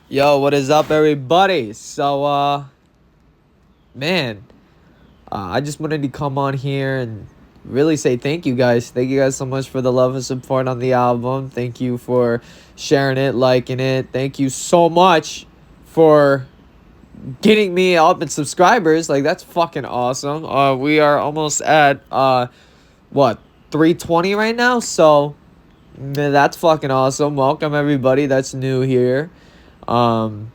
Yo, what is up, everybody? Man, I just wanted to come on here and really say thank you guys. Thank you guys so much for the love and support on the album. Thank you for sharing it, liking it. Thank you so much for getting me up in subscribers. Like, that's fucking awesome. We are almost at, what, 320 right now? So, man, that's fucking awesome. Welcome, everybody that's new here. Um,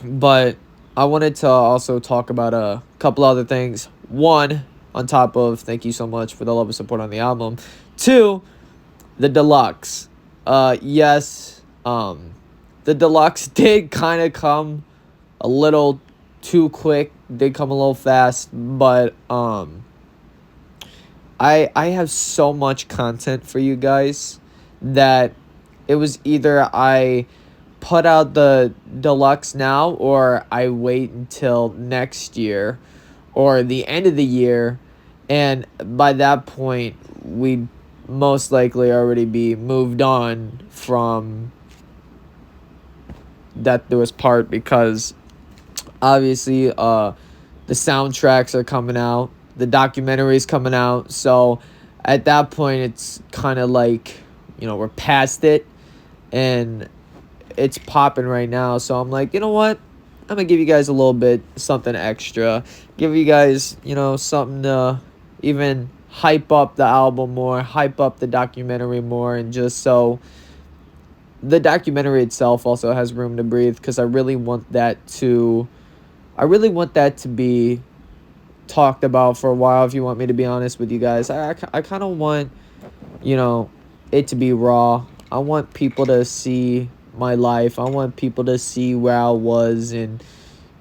But I wanted to also talk about a couple other things. One, on top of thank you so much for the love and support on the album. Two, the deluxe. Yes, the deluxe did kind of come a little too quick. Did come a little fast, but I have so much content for you guys that it was either I put out the deluxe now or I wait until next year or the end of the year, and by that point we'd most likely already be moved on from Death Do Us Part, because obviously the soundtracks are coming out, the documentary's coming out, so at that point it's kind of like, we're past it, and it's popping right now. So I'm like, you know what? I'm gonna give you guys a little bit something extra. Give you guys, something to even hype up the album more, hype up the documentary more, and just so the documentary itself also has room to breathe, because I really want that to be talked about for a while. If you want me to be honest with you guys, I kind of want, you know, it to be raw. I want people to see my life. I want people to see where I was, and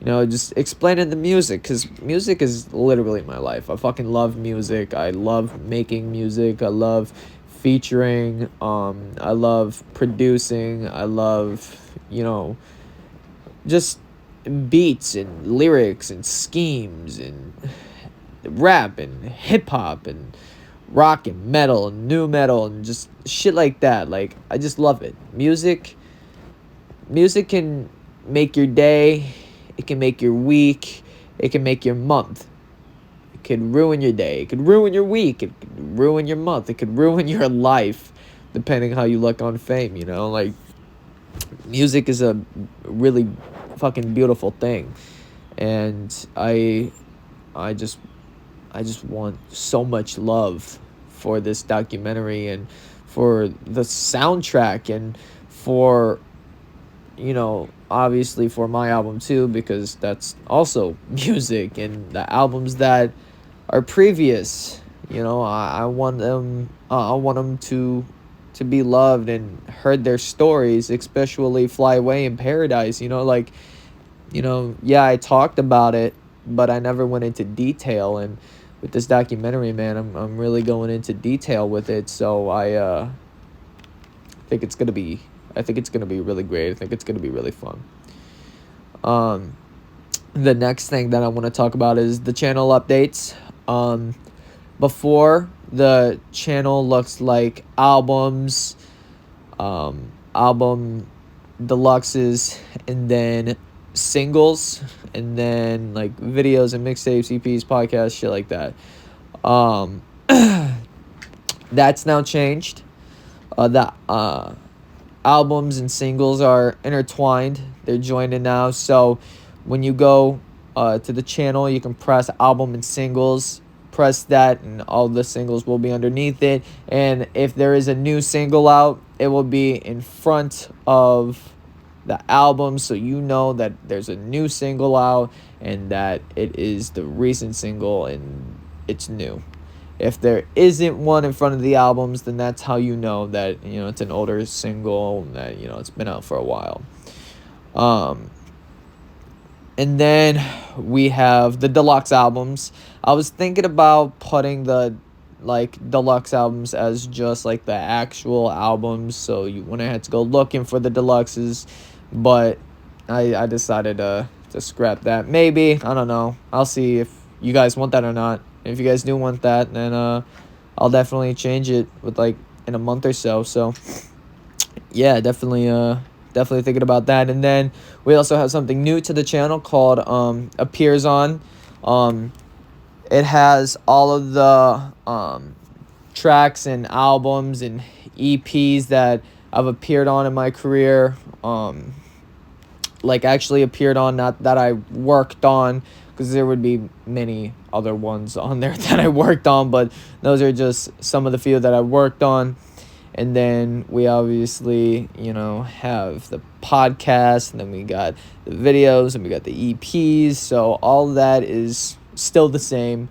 just explaining the music, because music is literally my life. I fucking love music. I love making music. I love featuring. I love producing. I love, just beats and lyrics and schemes and rap and hip hop and rock and metal and new metal and just shit like that. Like, I just love it. Music can make your day, it can make your week, it can make your month. It could ruin your day, it could ruin your week, it could ruin your month, it could ruin your life, depending how you look on fame, Like, music is a really fucking beautiful thing. And I just I just want so much love for this documentary, and for the soundtrack, and for, obviously for my album too, because that's also music, and the albums that are previous. I want them. I want them to be loved and heard their stories, especially Fly Away in Paradise. Like, yeah, I talked about it, but I never went into detail. And with this documentary, man, I'm really going into detail with it. So think it's gonna be I think it's gonna be really great. I think it's gonna be really fun. Um, the next thing that I want to talk about is the channel updates. Before, the channel looks like album deluxes, and then singles, and then like videos and mixtapes, EPs, podcasts, shit like that. Um, that's now changed. The albums and singles are intertwined. They're joined in now. So when you go to the channel, you can press album and singles. Press that, and all the singles will be underneath it. And if there is a new single out, it will be in front of the album, so you know that there's a new single out and that it is the recent single and it's new. If there isn't one in front of the albums, then that's how you know that it's an older single, that it's been out for a while. Um, and then we have the deluxe albums. I was thinking about putting the deluxe albums as just like the actual albums, so you wouldn't have to go looking for the deluxes, but I decided to scrap that. Maybe, I don't know. I'll see if you guys want that or not. If you guys do want that, then I'll definitely change it in a month or so. So yeah, definitely definitely thinking about that. And then we also have something new to the channel called Appears On. It has all of the tracks and albums and EPs that I've appeared on in my career. Like actually appeared on, not that I worked on, because there would be many other ones on there that I worked on, but those are just some of the few that I worked on. And then we obviously, have the podcast, and then we got the videos, and we got the EPs. So all that is still the same,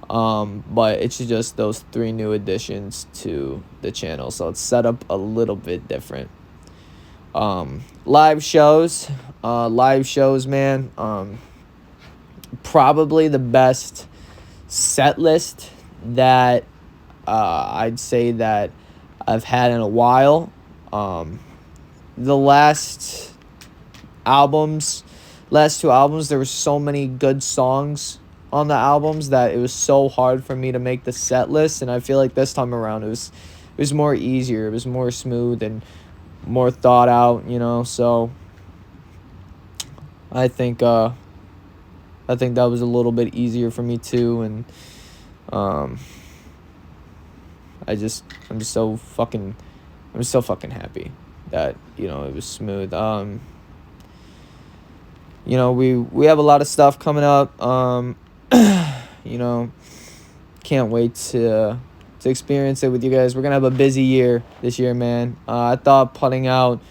but it's just those 3 new additions to the channel. So it's set up a little bit different. Live shows, man. Probably the best set list that I'd say that I've had in a while. The last 2 albums, there were so many good songs on the albums that it was so hard for me to make the set list. And I feel like this time around it was more easier. It was more smooth and more thought out, so I think that was a little bit easier for me too. And I'm just so fucking happy that it was smooth. We have a lot of stuff coming up. Can't wait to experience it with you guys. We're gonna have a busy year this year, man. I thought putting out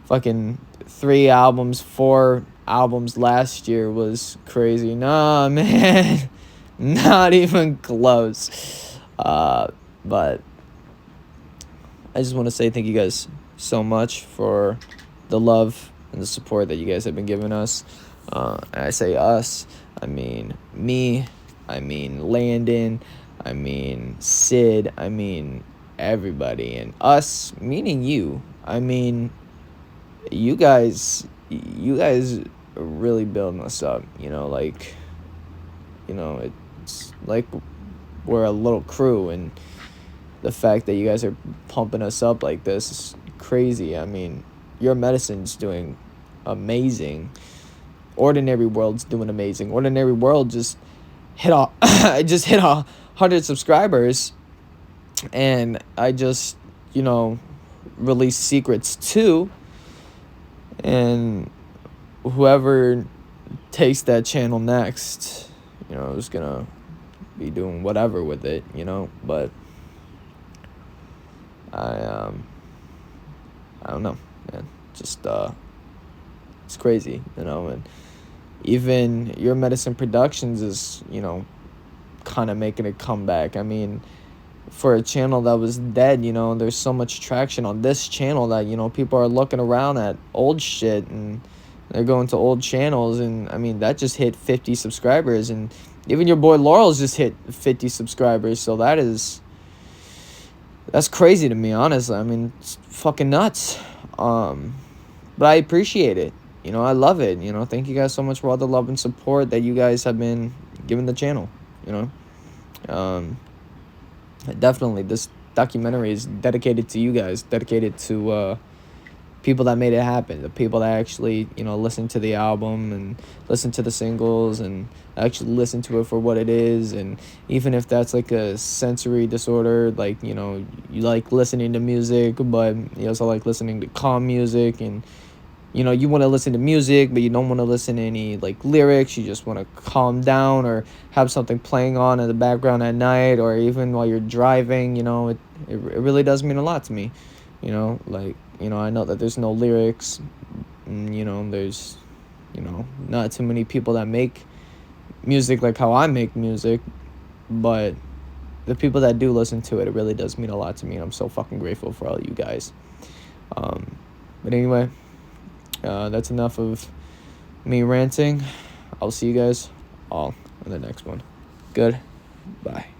fucking 3 albums, 4 albums last year was crazy. Nah, man. Not even close. But I just want to say thank you guys so much for the love and the support that you guys have been giving us. And I say us, I mean me, I mean Landon, I mean Sid, I mean everybody. And us meaning you. I mean you guys are really building us up, it's like we're a little crew, and the fact that you guys are pumping us up like this is crazy. I mean, Your Medicine's doing amazing. Ordinary World's doing amazing. Ordinary World just hit 100 subscribers, and I just released Secrets 2, and whoever takes that channel next, is gonna be doing whatever with it, but I don't know, man. Just it's crazy, and even Your Medicine Productions is, kind of making a comeback. I mean, for a channel that was dead, there's so much traction on this channel that, people are looking around at old shit and they're going to old channels. And I mean, that just hit 50 subscribers, and even your boy Laurel's just hit 50 subscribers. So that's crazy to me, honestly. I mean, it's fucking nuts. But I appreciate it. I love it. Thank you guys so much for all the love and support that you guys have been giving the channel. Definitely, this documentary is dedicated to you guys, dedicated to people that made it happen, the people that actually, listen to the album and listen to the singles and actually listen to it for what it is. And even if that's like a sensory disorder, like, you like listening to music, but you also like listening to calm music, and you want to listen to music, but you don't want to listen to any like lyrics. You just want to calm down or have something playing on in the background at night, or even while you're driving. It really does mean a lot to me. I know that there's no lyrics, and, there's, not too many people that make music like how I make music, but the people that do listen to it, it really does mean a lot to me, and I'm so fucking grateful for all you guys. But anyway, that's enough of me ranting. I'll see you guys all in the next one. Goodbye.